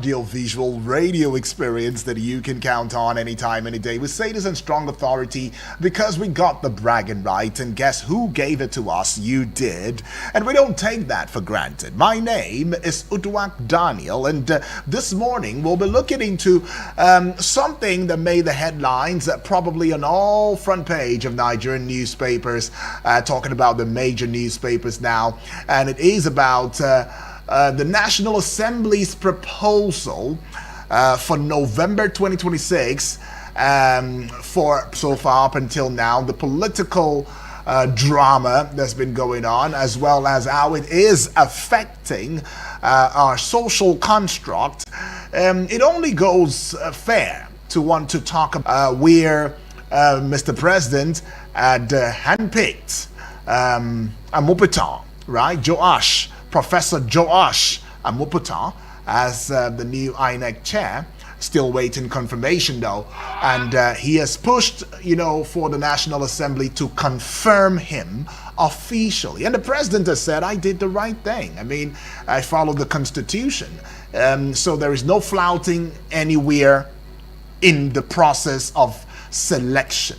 audio-visual radio experience that you can count on anytime, any day. We say this in strong authority because we got the bragging right, and guess who gave it to us? You did. And we don't take that for granted. My name is Uduak Daniel, and this morning we'll be looking into something that made the headlines, probably on all front page of Nigerian newspapers, talking about the major newspapers now, and it is about the National Assembly's proposal for November 2026. For so far up until now, the political drama that's been going on, as well as how it is affecting our social construct. It only goes fair to want to talk about where Mr. President had handpicked Amupitan, right? Professor Joash Amupitan as the new INEC chair. Still waiting confirmation though, and he has pushed, for the National Assembly to confirm him officially. And the president has said, I did the right thing. I mean, I followed the Constitution. So there is no flouting anywhere in the process of selection.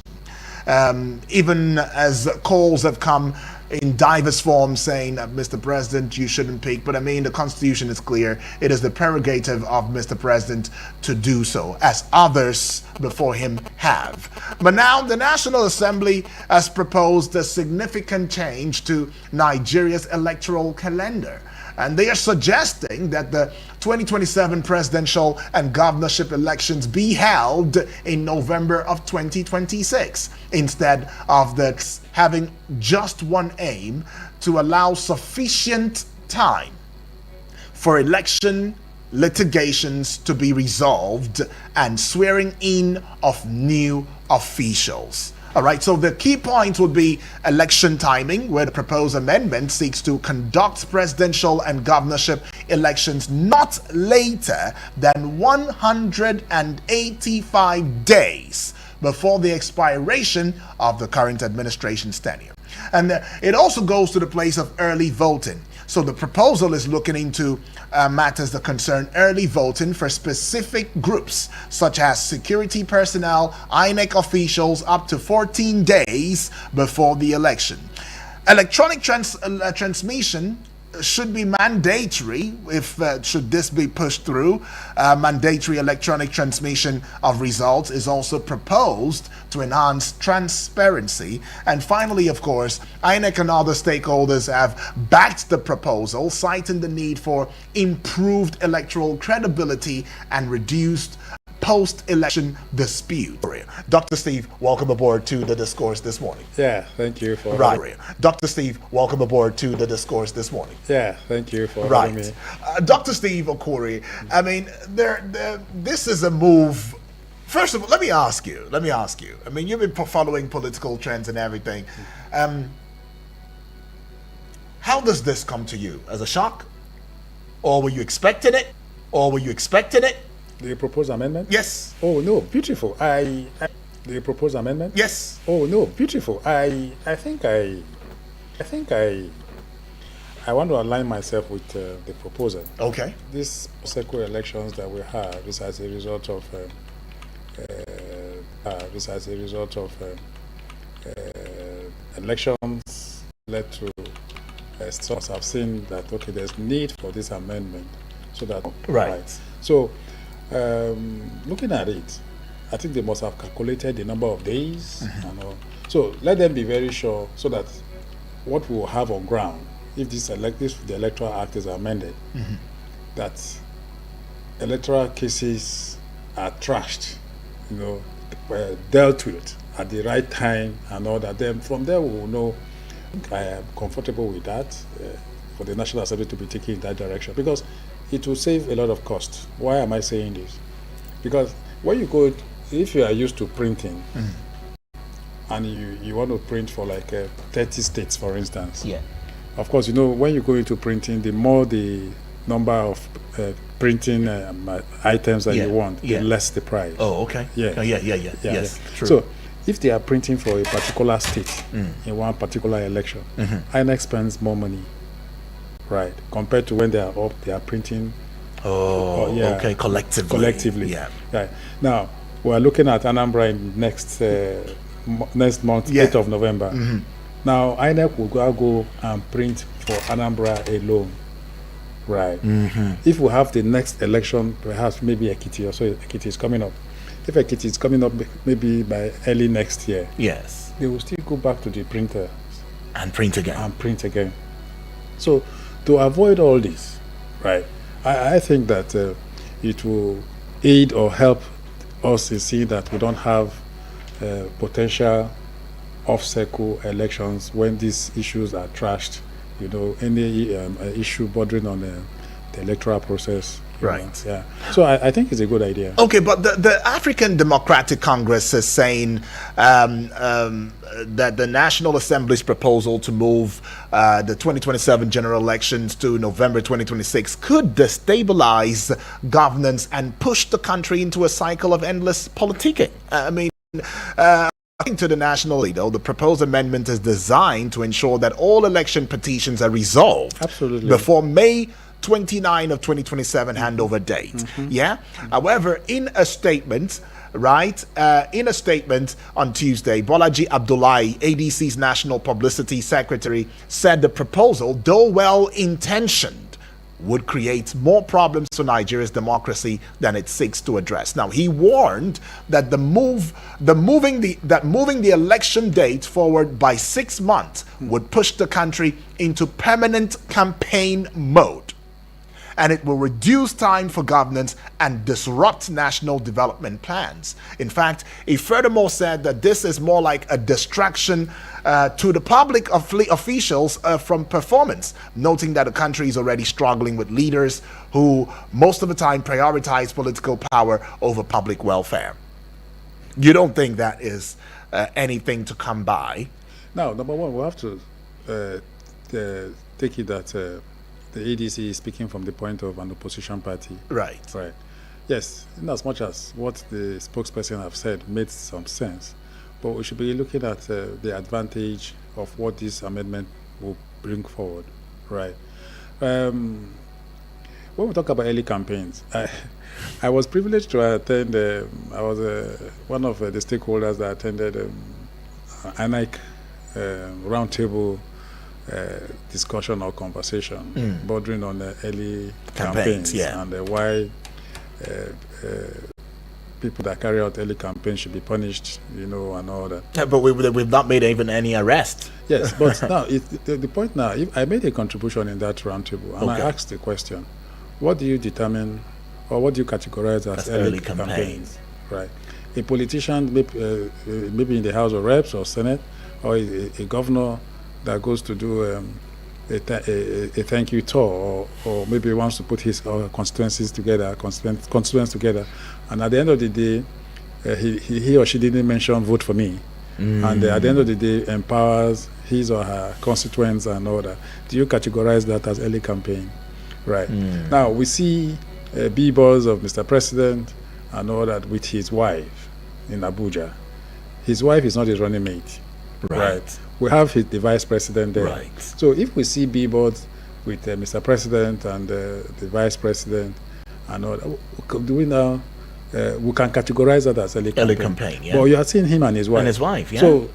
Even as calls have come in diverse forms saying that Mr. President, you shouldn't pick. But I mean, the Constitution is clear. It is the prerogative of Mr. President to do so, as others before him have. But now the National Assembly has proposed a significant change to Nigeria's electoral calendar. And they are suggesting that the 2027 presidential and governorship elections be held in November of 2026, instead of having just one aim: to allow sufficient time for election litigations to be resolved and swearing in of new officials. All right, so the key point would be election timing, where the proposed amendment seeks to conduct presidential and governorship elections not later than 185 days before the expiration of the current administration's tenure. And it also goes to the place of early voting. So the proposal is looking into matters that concern early voting for specific groups, such as security personnel, INEC officials, up to 14 days before the election. Electronic transmission should be mandatory if should this be pushed through. Mandatory electronic transmission of results is also proposed to enhance transparency. And finally, of course, INEC and other stakeholders have backed the proposal, citing the need for improved electoral credibility and reduced post-election dispute. Dr. Steve, welcome aboard to the discourse this morning. Yeah, thank you for having me. Dr. Steve, welcome aboard to the discourse this morning. Yeah, thank you for having me. Dr. Steve Okori, I mean, this is a move. First of all, let me ask you. I mean, you've been following political trends and everything. How does this come to you? As a shock? Or were you expecting it? The proposed amendment? Yes. Oh no, beautiful. The proposed amendment? Yes. Oh no, beautiful. I think I want to align myself with the proposal. Okay. These sequel elections that we have is as a result of elections led to stores. I've seen that there's need for this amendment, so that right. So. Looking at it, I think they must have calculated the number of days and all. So let them be very sure, so that what we will have on ground, if the Electoral Act is amended, that electoral cases are trashed, dealt with at the right time and all that. Then from there we will know. I am comfortable with that for the National Assembly to be taking in that direction, because it will save a lot of cost. Why am I saying this? Because when you go, if you are used to printing, and you want to print for like 30 states, for instance. Yeah. Of course, when you go into printing, the more the number of printing items that you want, the less the price. Oh, okay. Yeah. Yes, true. So if they are printing for a particular state in one particular election, INEC spends more money, right, compared to when they are printing Oh, yeah, okay, collectively. Collectively. Yeah. Right. Now, we're looking at Anambra in next month, Yeah. 8th of November. Now, INEC will go and print for Anambra alone. Right. If we have the next election, perhaps maybe Ekiti or so, Ekiti is coming up. If Ekiti is coming up maybe by early next year, Yes. they will still go back to the printer And print again. and print again. So, to avoid all this, right, I think that it will aid or help us to see that we don't have potential off-cycle elections when these issues are trashed. You know, any issue bordering on the electoral process. Right. Yeah. So I think it's a good idea. Okay, but the African Democratic Congress is saying that the National Assembly's proposal to move the 2027 general elections to November 2026 could destabilize governance and push the country into a cycle of endless politicking. I mean, according to the national leader, the proposed amendment is designed to ensure that all election petitions are resolved Absolutely. before May 29 of 2027 handover date. Yeah. However, in a statement, right, in a statement on Tuesday, Bolaji Abdullahi, ADC's national publicity secretary, said the proposal, though well intentioned, would create more problems for Nigeria's democracy than it seeks to address. Now, he warned that moving the election date forward by 6 months would push the country into permanent campaign mode, and it will reduce time for governance and disrupt national development plans. In fact, he furthermore said that this is more like a distraction to the public officials from performance, noting that the country is already struggling with leaders who most of the time prioritize political power over public welfare. You don't think that is anything to come by? Now, number one, we have to take it that the ADC is speaking from the point of an opposition party. Right. Right. Yes, in as much as what the spokesperson have said made some sense, but we should be looking at the advantage of what this amendment will bring forward. Right. When we talk about early campaigns, I was privileged to attend, I was one of the stakeholders that attended ANIC roundtable discussion or conversation bordering on early campaigns yeah. and why people that carry out early campaigns should be punished, you know, and all that. Yeah, but we've not made even any arrest. Yes, but now the point now, if I made a contribution in that roundtable, and I asked the question, what do you determine or what do you categorize as early campaigns? Right. A politician, maybe in the House of Reps or Senate, or a governor that goes to do a thank you tour, or maybe wants to put his constituents together, and at the end of the day, he or she didn't mention vote for me, and at the end of the day empowers his or her constituents and all that. Do you categorize that as early campaign? Right. Now we see billboards of Mr. President and all that with his wife in Abuja. His wife is not his running mate. Right. We have the vice president there. Right. So if we see billboards with Mr. President and the vice president and all that, do we now we can categorize that as early campaign? Early campaign, yeah. But you have seen him and his wife. And his wife, yeah. So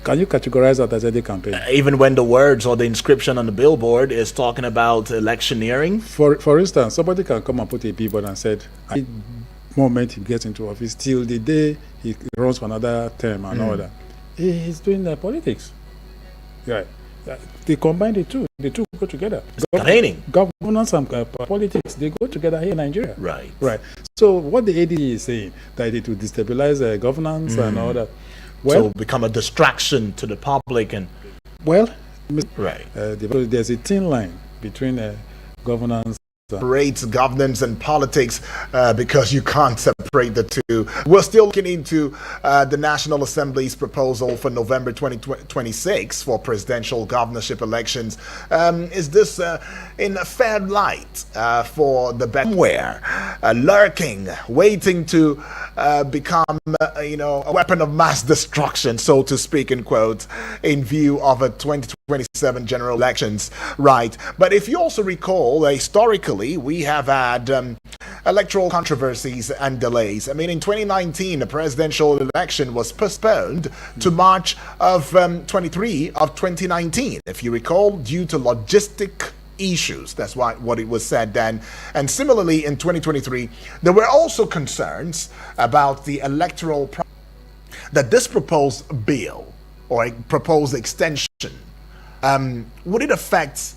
can you categorize that as early campaign? Even when the words or the inscription on the billboard is talking about electioneering? For instance, somebody can come and put a billboard and said, "I moment he gets into office till the day he runs for another term and all that." He's doing politics. Right. They combine the two. The two go together. Campaigning. Governance and politics, they go together here in Nigeria. Right. Right. So what the AD is saying, that it will destabilize governance and all that. Well, so become a distraction to the public and... Well, right. There's a thin line between governance separates governance and politics because you can't separate the two. We're still looking into the National Assembly's proposal for November 2026 for presidential governorship elections. Is this in a fair light for the somewhere lurking, waiting to become, a weapon of mass destruction, so to speak, in quotes, in view of a 2027 general elections, right? But if you also recall, historically, we have had electoral controversies and delays. I mean, in 2019, the presidential election was postponed to March of 23 of 2019, if you recall, due to logistic issues. That's what it was said then. And similarly, in 2023, there were also concerns about the electoral that this proposed bill or a proposed extension, would it affect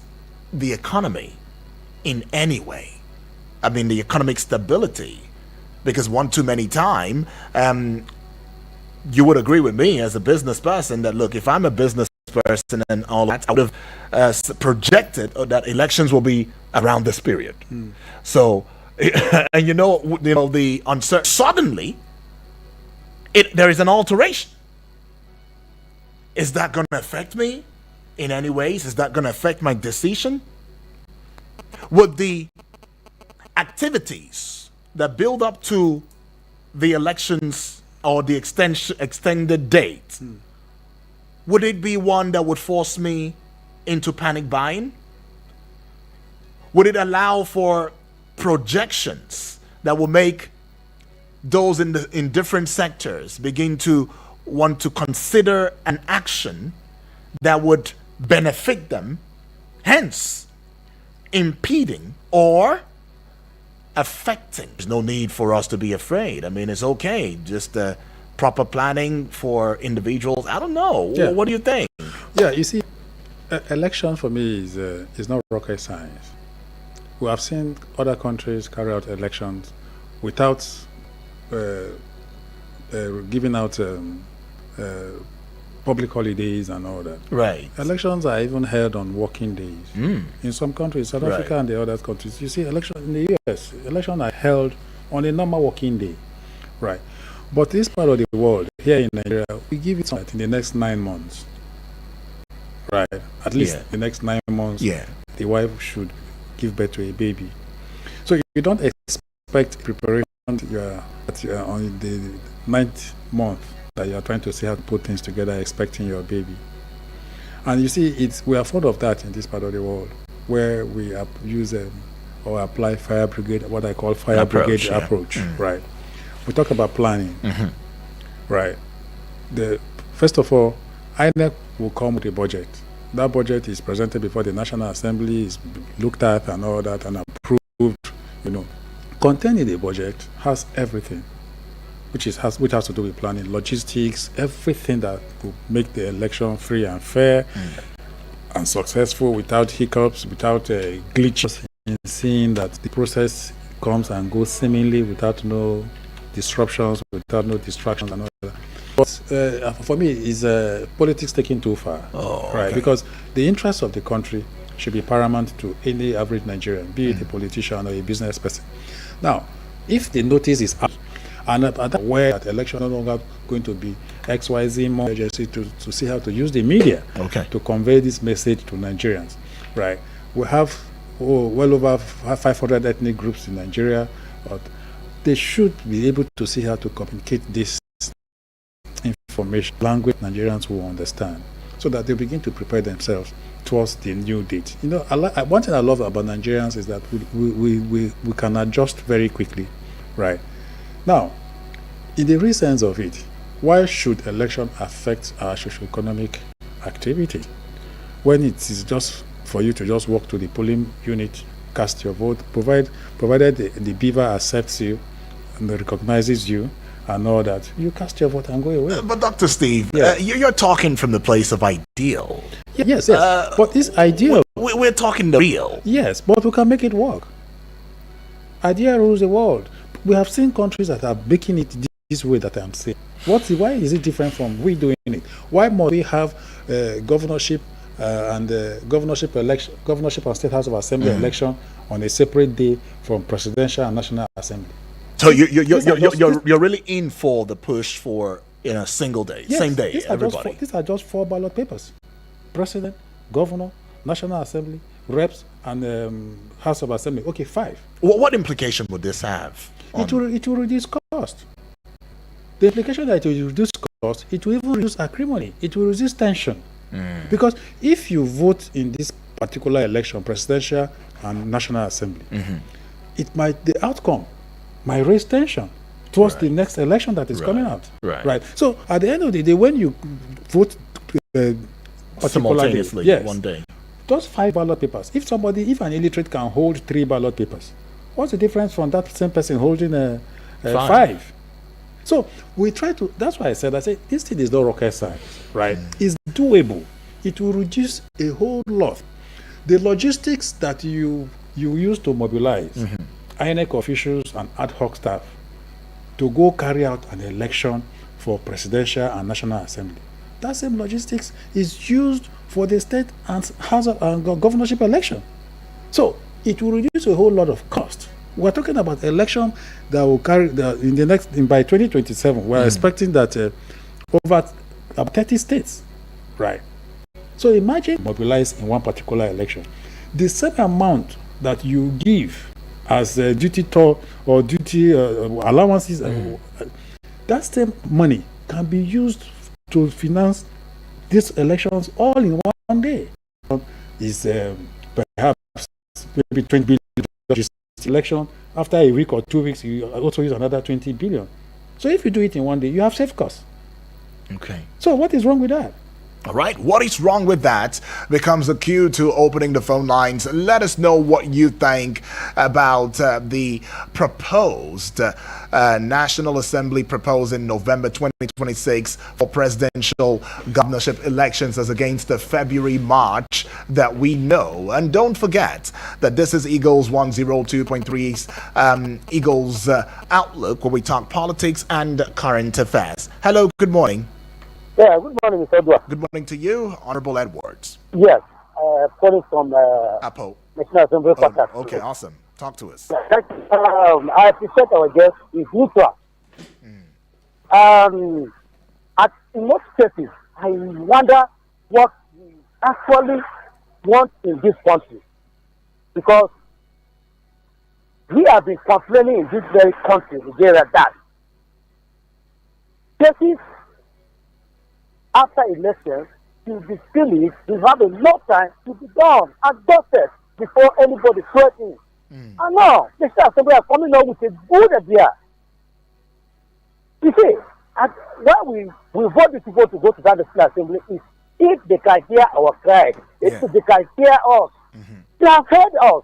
the economy in any way? I mean, the economic stability, because one too many time, you would agree with me as a business person that, look, if I'm a business person and all that, I would have projected that elections will be around this period. So, and the uncertain, suddenly, there is an alteration. Is that going to affect me in any ways? Is that going to affect my decision? Would the activities that build up to the elections or the extended date, would it be one that would force me into panic buying? Would it allow for projections that will make those in different sectors begin to want to consider an action that would benefit them, hence impeding or affecting? There's no need for us to be afraid. I mean, it's okay. Just proper planning for individuals. I don't know. Yeah. What do you think? Yeah, you see, election for me is not rocket science. We have seen other countries carry out elections without giving out public holidays and all that. Right. Elections are even held on working days. In some countries, South Africa and the other countries, you see, election in the US, elections are held on a normal working day. Right. But this part of the world, here in Nigeria, we give it in the next 9 months. Right. At least the next 9 months, the wife should give birth to a baby. So you don't expect preparation on the 9th month that you are trying to see how to put things together, expecting your baby. And you see, we are fond of that in this part of the world, where we use or apply fire brigade, what I call fire brigade approach. Right. We talk about planning. Right. First of all, INEC will come with a budget. That budget is presented before the National Assembly, is looked at and all that and approved. Contained in the budget has everything, which has to do with planning, logistics, everything that will make the election free and fair and successful, without hiccups, without glitches, in seeing that the process comes and goes seemingly without no disruptions, without no distractions and all that. But for me, is politics taking too far, right? Okay. Because the interests of the country should be paramount to any average Nigerian, be it a politician or a business person. Now, if the notice is out, and aware that election no longer going to be XYZ more agency to see how to use the media to convey this message to Nigerians, right? We have well over 500 ethnic groups in Nigeria, but they should be able to see how to communicate this information language Nigerians will understand, so that they begin to prepare themselves towards the new date. One thing I love about Nigerians is that we can adjust very quickly, right? Now, in the real sense of it, why should election affect our socio-economic activity when it is just for you to just walk to the polling unit, cast your vote, provided the beaver accepts you and recognizes you and all that, you cast your vote and go away. But Dr. Steve, you're talking from the place of ideal. Yes. But this ideal... We're talking the real. Yes, but we can make it work. Idea rules the world. We have seen countries that are making it this way that I'm saying. Why is it different from we doing it? Why must we have governorship and governorship and State House of Assembly election on a separate day from presidential and national assembly? So you're really in for the push for in a single day, same day, everybody. These are just 4 ballot papers: president, governor, national assembly, reps, and House of Assembly. Okay, 5. What implication would this have? It will reduce cost. The implication that it will reduce cost, it will even reduce acrimony, it will reduce tension. Because if you vote in this particular election, presidential and national assembly, the outcome might raise tension towards the next election that is coming out. Right. So at the end of the day, when you vote simultaneously, yes, one day, those 5 ballot papers, if an illiterate can hold 3 ballot papers, what's the difference from that same person holding 5? So we try to, that's why I said this thing is not rocket science, right? It's doable. It will reduce a whole lot. The logistics that you use to mobilize INEC officials and ad hoc staff to go carry out an election for presidential and national assembly, that same logistics is used for the state and house and governorship election. So it will reduce a whole lot of cost. We're talking about election that will carry by 2027. We're expecting that over 30 states, right? So imagine mobilize in one particular election, the same amount that you give as duty toll or duty allowances, that same money can be used to finance these elections all in one day. Is perhaps maybe 20 billion election. After a week or 2 weeks, you also use another 20 billion. So if you do it in one day, you have saved costs. Okay. So what is wrong with that? All right, what is wrong with that becomes a cue to opening the phone lines. Let us know what you think about the proposed National Assembly proposed in November 2026 for presidential governorship elections as against the February-March that we know. And don't forget that this is Eagles 102.3's Eagles Outlook, where we talk politics and current affairs. Hello, good morning. Yeah, good morning, Mr. Edward. Good morning to you, Honorable Edwards. Yes, calling from Apo. National Assembly podcast. Okay, awesome. Talk to us. I appreciate our guest is neutral. In most cases, I wonder what we actually want in this country. Because we have been complaining in this very country, Nigeria, that cases after elections to be finished, we have enough time to be done and dusted before anybody threatens. And now, the State Assembly are coming up with a good idea. You see, why we vote the people to go to that State Assembly is if they can hear our cry, if they can hear us, they have heard us.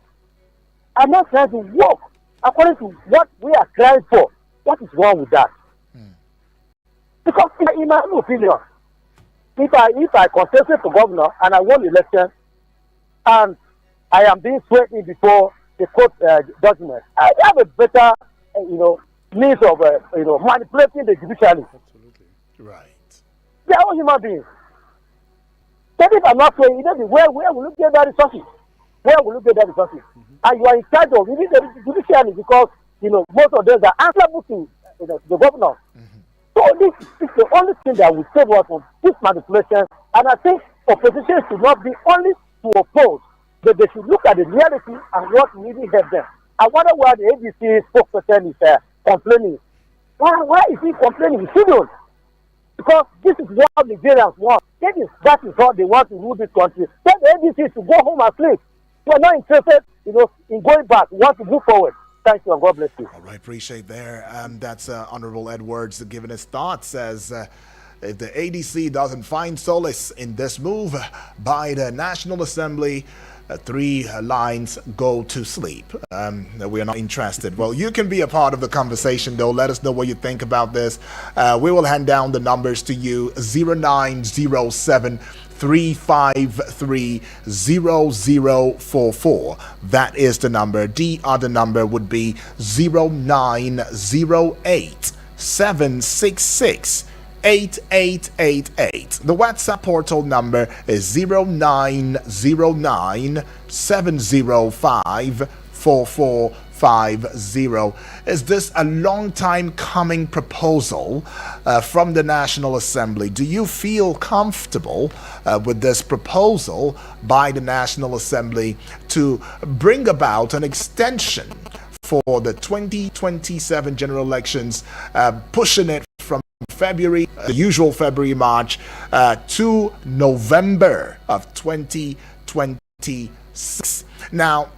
I'm not trying to work according to what we are crying for. What is wrong with that? Because in my own opinion, if I contest for governor and I won the election and I am being threatened before the court judgment, I have a better, means of, manipulating the judiciary. Absolutely. Right. They are all human beings. But if I'm not saying, where will you get that resources? Where will you get that resources? And you are in charge of the judiciary because, most of them are answerable to the governor. So this is the only thing that will save us from this manipulation. And I think opposition should not be only to oppose, but they should look at the reality and what really help them. I wonder why the ABC spokesperson is complaining. Why is he complaining? He shouldn't. Because this is what Nigerians want. That is what they want to rule this country. Tell the ABC to go home and sleep. We are not interested, in going back. We want to move forward. Thank you and God bless you. All right, appreciate there. That's Honorable Edwards giving his thoughts as if the ADC doesn't find solace in this move by the National Assembly, 3 lines go to sleep. We are not interested. Well, you can be a part of the conversation, though. Let us know what you think about this. We will hand down the numbers to you, 0907 353 0044. That is the number. The other number would be 0908 766 8888. The WhatsApp portal number is 0909 705 4450. Is this a long time coming proposal from the National Assembly? Do you feel comfortable with this proposal by the National Assembly to bring about an extension for the 2027 general elections, pushing it from February, the usual February, March, to November of 2026. Now,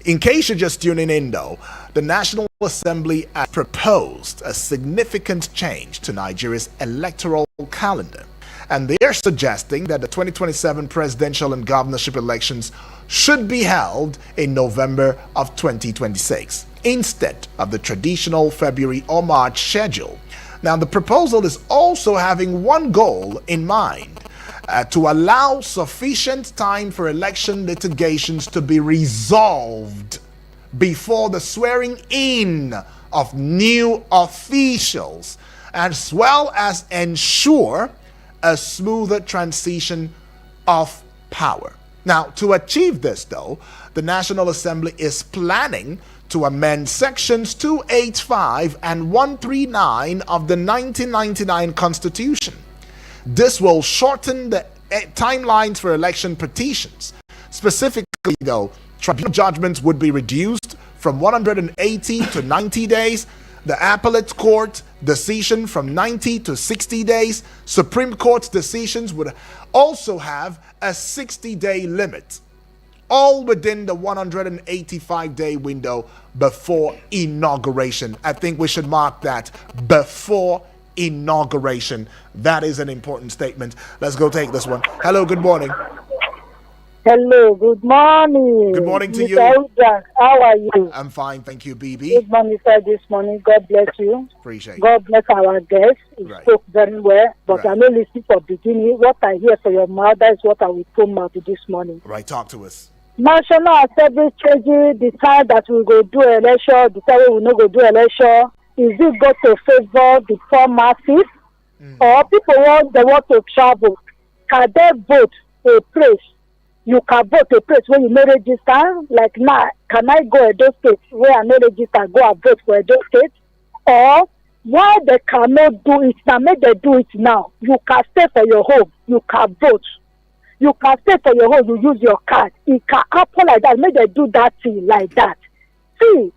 in case you're just tuning in though, the National Assembly has proposed a significant change to Nigeria's electoral calendar. And they are suggesting that the 2027 presidential and governorship elections should be held in November of 2026 instead of the traditional February or March schedule. Now, the proposal is also having one goal in mind. To allow sufficient time for election litigations to be resolved before the swearing in of new officials, as well as ensure a smoother transition of power. Now, to achieve this, though, the National Assembly is planning to amend sections 285 and 139 of the 1999 Constitution. This will shorten the timelines for election petitions. Specifically, though, tribunal judgments would be reduced from 180 to 90 days, the appellate court decision from 90 to 60 days. Supreme Court decisions would also have a 60-day limit, all within the 185-day window before inauguration. I think we should mark that, before inauguration. That is an important statement. Let's go take this one. Hello, good morning. Hello, good morning. Good morning to Mr. you. Ujan, how are you? I'm fine, thank you, BB. Good morning, sir, this morning. God bless you. Appreciate it. God bless our guest. He Right. spoke very well, but Right. I not listening for beginning. What I hear for your mouth, that is what I will come out this morning. Right, talk to us. National Assembly changing the time that we go do election, the time we will not go do election. Is it going to favor the poor masses? Or people they want to travel? Can they vote a place? You can vote a place where you no register. Like now, can I go Edo State where I no register, go and vote for Edo State? Or why they cannot do it now? Make they do it now. You can stay for your home. You can vote. You can stay for your home. You use your card. It can happen like that. Make they do that thing like that. See,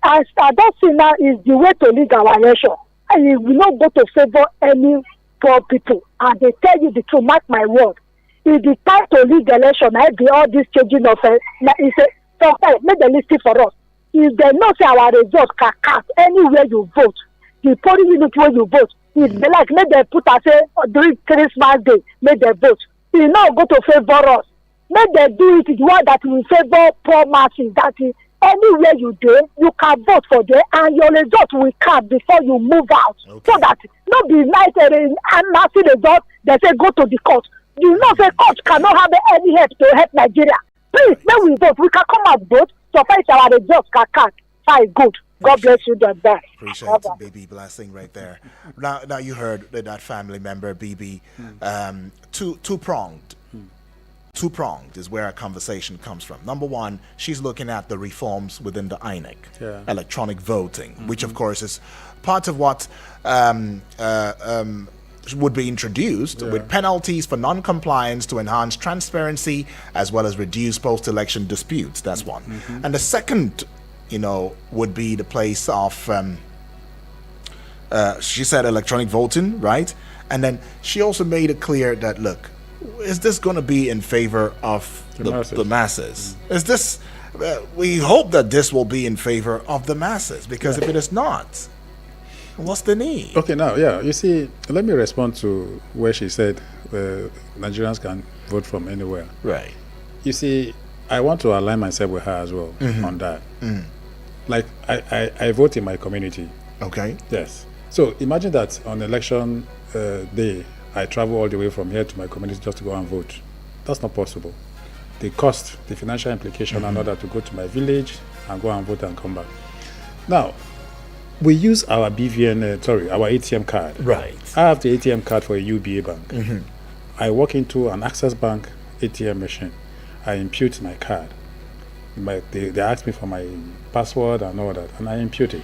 as I don't see now is the way to lead our election. And it will not go to favor any poor people. And they tell you the truth. Mark my word. It's the time to lead the election. I be all this changing of it's a sometimes make the list for us. If they not say our results can cast anywhere you vote, the polling unit where you vote, if they like make them put us say during Christmas Day, make them vote. It not go to favor us. Make them do it the one that will favor poor masses. That is anywhere you do, you can vote for them, and your result will come before you move out. Okay. So that not be like and nasty result. They say go to the court. You know, say court cannot have any help to help Nigeria. Please, when we vote, we can come out vote. So far, our results can count. Fine, good. God bless you, that. Appreciate it, baby. Blessing right there. Now you heard that family member, BB. Two-pronged. Two-pronged is where our conversation comes from. Number one, she's looking at the reforms within the INEC, electronic voting, which of course is part of what would be introduced with penalties for non-compliance to enhance transparency as well as reduce post-election disputes. That's one. And the second, would be the place of, she said electronic voting, right? And then she also made it clear that, look, is this going to be in favor of the masses? Is this, we hope that this will be in favor of the masses, because if it is not, what's the need? Okay, now, you see, let me respond to where she said Nigerians can vote from anywhere. Right. You see, I want to align myself with her as well on that. Like, I vote in my community. Okay. Yes. So imagine that on election day, I travel all the way from here to my community just to go and vote. That's not possible. The cost, the financial implication, and order to go to my village and go and vote and come back. Now, we use our BVN, our ATM card. Right. I have the ATM card for a UBA bank. I walk into an Access Bank ATM machine. I impute my card. They ask me for my password and all that, and I impute it.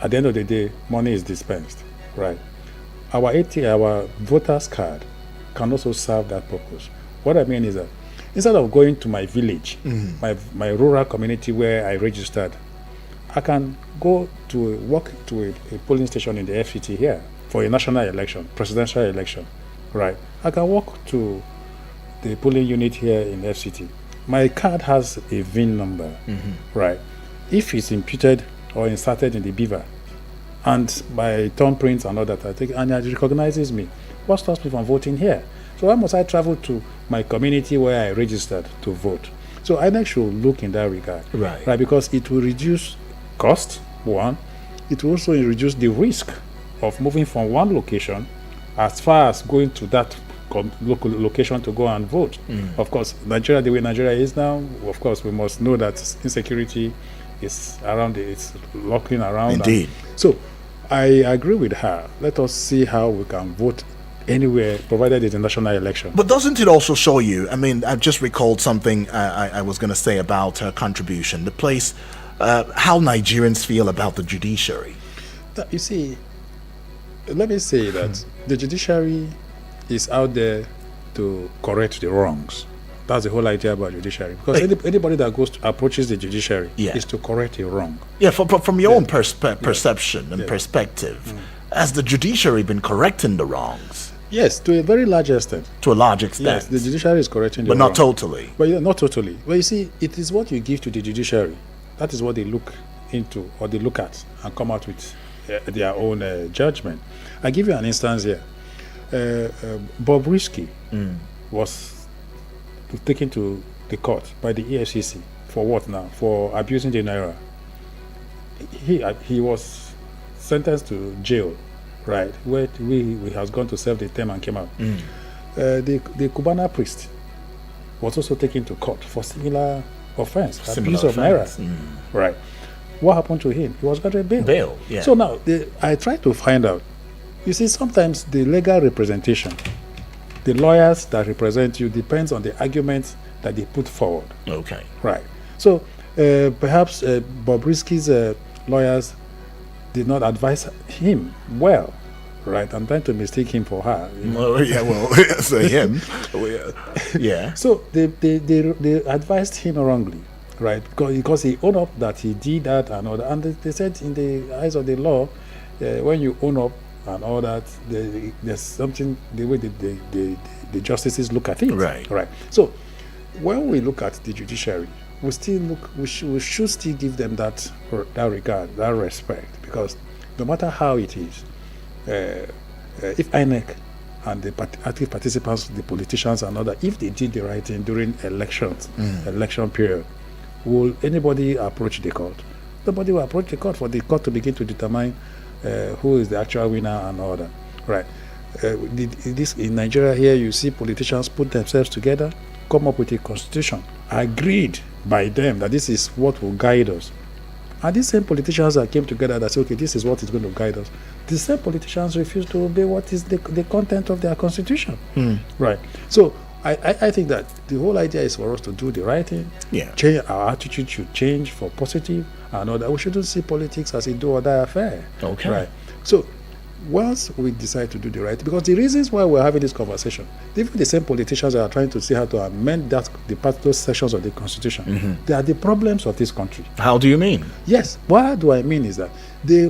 At the end of the day, money is dispensed. Right. Our voter's card can also serve that purpose. What I mean is that instead of going to my village, my rural community where I registered I can go to walk to a polling station in the FCT here for a national election, presidential election, right? I can walk to the polling unit here in FCT. My card has a VIN number, right? If it's imputed or inserted in the beaver, and my thumbprints and all that, I take, and it recognizes me, what stops me from voting here? So why must I travel to my community where I registered to vote? So INEC should look in that regard, right? Because it will reduce cost, one. It will also reduce the risk of moving from one location as far as going to that local location to go and vote. Of course, Nigeria, the way Nigeria is now, of course, we must know that insecurity is around, it's locking around. Indeed. So I agree with her. Let us see how we can vote anywhere, provided it's a national election. But doesn't it also show you, I mean, I've just recalled something I was going to say about her contribution, the place, how Nigerians feel about the judiciary. You see, let me say that the judiciary is out there to correct the wrongs. That's the whole idea about judiciary. Because anybody that approaches the judiciary is to correct a wrong. Yeah, from your own perception and perspective, has the judiciary been correcting the wrongs? Yes, to a very large extent. To a large extent. Yes, the judiciary is correcting the wrong. But not totally. But not totally. But you see, it is what you give to the judiciary. That is what they look into, or they look at, and come out with their own judgment. I'll give you an instance here. Bob Risky was taken to the court by the EFCC for what now? For abusing the naira. He was sentenced to jail, right? Where he has gone to serve the term and came out. The Cubana priest was also taken to court for similar offense, abuse of naira. Right. What happened to him? He was granted bail. Yeah. So now I try to find out. You see, sometimes the legal representation, the lawyers that represent you, depends on the arguments that they put forward. Okay. Right. So perhaps Bob Risky's lawyers did not advise him well. Right. I'm trying to mistake him for her. So him. Yeah. So they advised him wrongly. Right. Because he owned up that he did that and all that. And they said in the eyes of the law, when you own up and all that, there's something, the way the justices look at it. Right. So when we look at the judiciary, we should still give them that regard, that respect, because no matter how it is, if INEC and the active participants, the politicians and all that, if they did the right thing during election period, will anybody approach the court? Nobody will approach the court for the court to begin to determine who is the actual winner and all that. Right. In Nigeria here, you see politicians put themselves together, come up with a constitution, agreed by them that this is what will guide us. And these same politicians that came together that say, okay, this is what is going to guide us, the same politicians refuse to obey what is the content of their constitution. Right. So I think that the whole idea is for us to do the right thing. Yeah. Change, our attitude should change for positive and all that. We shouldn't see politics as a do or die affair. Okay. Right. So once we decide to do the right, because the reasons why we're having this conversation, even the same politicians that are trying to see how to amend those sections of the constitution, they are the problems of this country. How do you mean? Yes. What do I mean is that they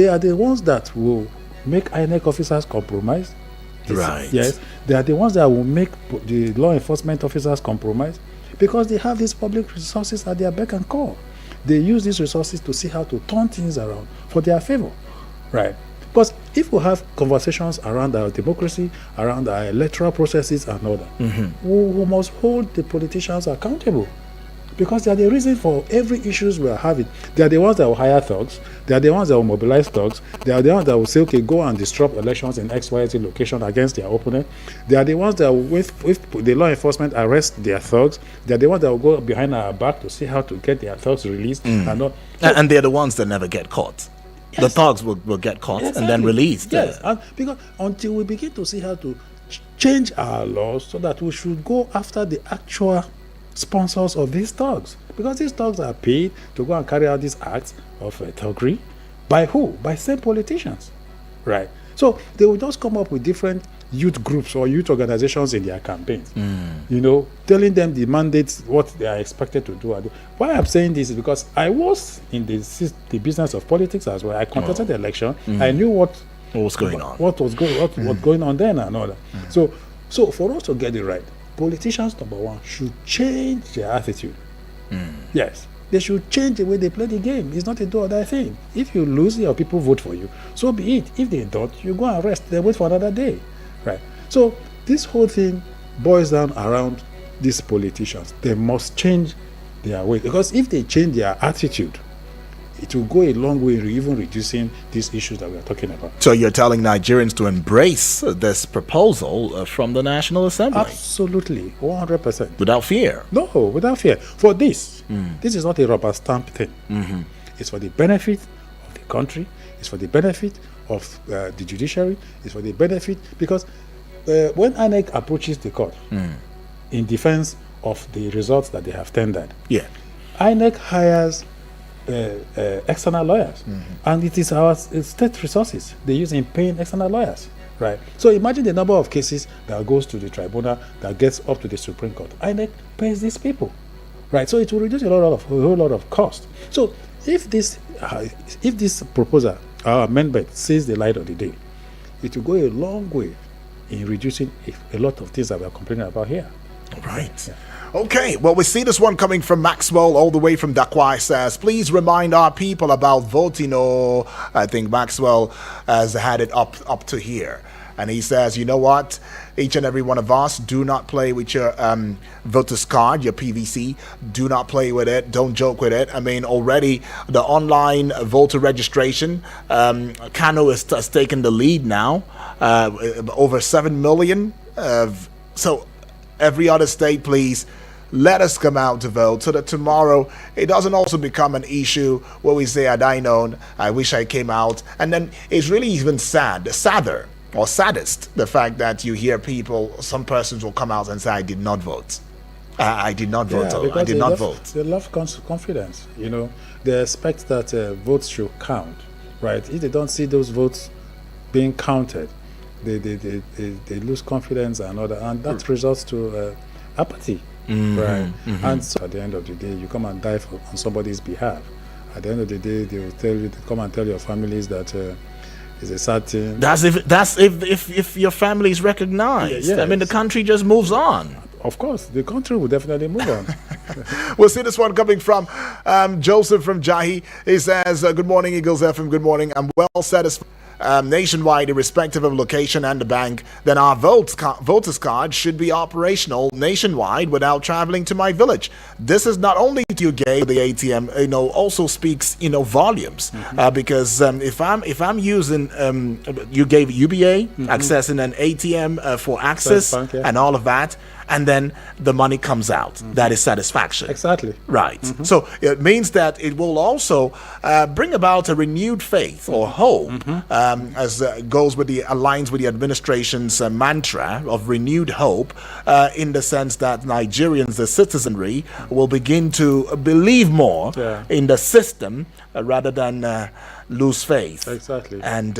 are the ones that will make INEC officers compromise. Right. Yes. They are the ones that will make the law enforcement officers compromise, because they have these public resources at their beck and call. They use these resources to see how to turn things around for their favor. Right. Because if we have conversations around our democracy, around our electoral processes and all that, we must hold the politicians accountable, because they are the reason for every issues we are having. They are the ones that will hire thugs. They are the ones that will mobilize thugs. They are the ones that will say, okay, go and disrupt elections in XYZ location against their opponent. They are the ones that will, if the law enforcement arrest their thugs, they are the ones that will go behind our back to see how to get their thugs released. And they're the ones that never get caught. Yes. The thugs will get caught and then released. Yes, and because until we begin to see how to change our laws so that we should go after the actual sponsors of these thugs, because these thugs are paid to go and carry out these acts of thuggery by who? By same politicians, right? So they will just come up with different youth groups or youth organizations in their campaigns, telling them the mandates, what they are expected to do. Why I'm saying this is because I was in the business of politics as well. I contested the election. I knew what was going on. What was going on then and all that. So for us to get it right, politicians, number one, should change their attitude. Yes. They should change the way they play the game. It's not a do or die thing. If you lose, your people vote for you, so be it. If they don't, you go and rest. They wait for another day. Right. So this whole thing boils down around these politicians. They must change their way, because if they change their attitude, it will go a long way in even reducing these issues that we are talking about. So you're telling Nigerians to embrace this proposal from the National Assembly? Absolutely, 100%. Without fear? No, without fear. For this is not a rubber stamp thing. It's for the benefit of the country. It's for the benefit of the judiciary. It's for the benefit, because when INEC approaches the court in defense of the results that they have tendered, INEC hires external lawyers, and it is our state resources they use in paying external lawyers, right? So imagine the number of cases that goes to the tribunal, that gets up to the Supreme Court. INEC pays these people, right? So it will reduce a whole lot of cost. So if this proposal, our amendment, sees the light of the day, it will go a long way in reducing a lot of things that we are complaining about here. Right. Yeah. Okay, well, we see this one coming from Maxwell all the way from Dakwa. Says, please remind our people about voting. Or I think Maxwell has had it up to here. And he says, you know what? Each and every one of us, do not play with your voter's card, your PVC. Do not play with it. Don't joke with it. I mean, already the online voter registration, Kano has taken the lead now, over 7 million. So every other state, please, let us come out to vote so that tomorrow it doesn't also become an issue where we say, had I known, I wish I came out. And then it's really even sadder or saddest, the fact that you hear some persons will come out and say, I did not vote. I did not vote. I did not vote. They love confidence. They expect that votes should count, right? If they don't see those votes being counted, they lose confidence and all that, and that results to apathy. Right. And so at the end of the day, you come and die on somebody's behalf. At the end of the day, they will come and tell your families that it's a sad thing. That's if your family is recognized. Yes. I mean, the country just moves on. Of course, the country will definitely move on. We'll see this one coming from Joseph from Jahi. He says, good morning, Eagles FM. Good morning. I'm well satisfied. Nationwide, irrespective of location and the bank, then our voters card should be operational nationwide without traveling to my village. This is not only to you gave the ATM, also speaks, volumes. Because if I'm using, you gave UBA, accessing an ATM for access bank, and all of that, and then the money comes out. That is satisfaction. Exactly. Right. So it means that it will also bring about a renewed faith or hope, as aligns with the administration's mantra of renewed hope, in the sense that Nigerians, the citizenry, will begin to believe more in the system rather than lose faith. Exactly. And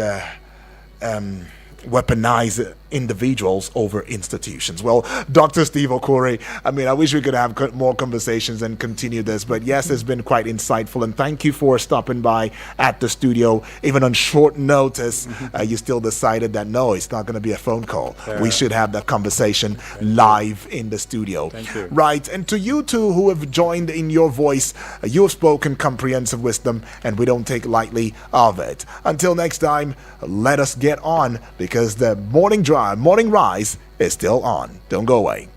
weaponize individuals over institutions. Well, Dr. Steve Okore, I wish we could have more conversations and continue this, but yes, it's been quite insightful, and thank you for stopping by at the studio. Even on short notice, you still decided that no, it's not going to be a phone call. We should have that conversation live in the studio. Thank you. Right, and to you two who have joined in your voice, you have spoken comprehensive wisdom, and we don't take lightly of it. Until next time, let us get on, because the morning rise is still on. Don't go away.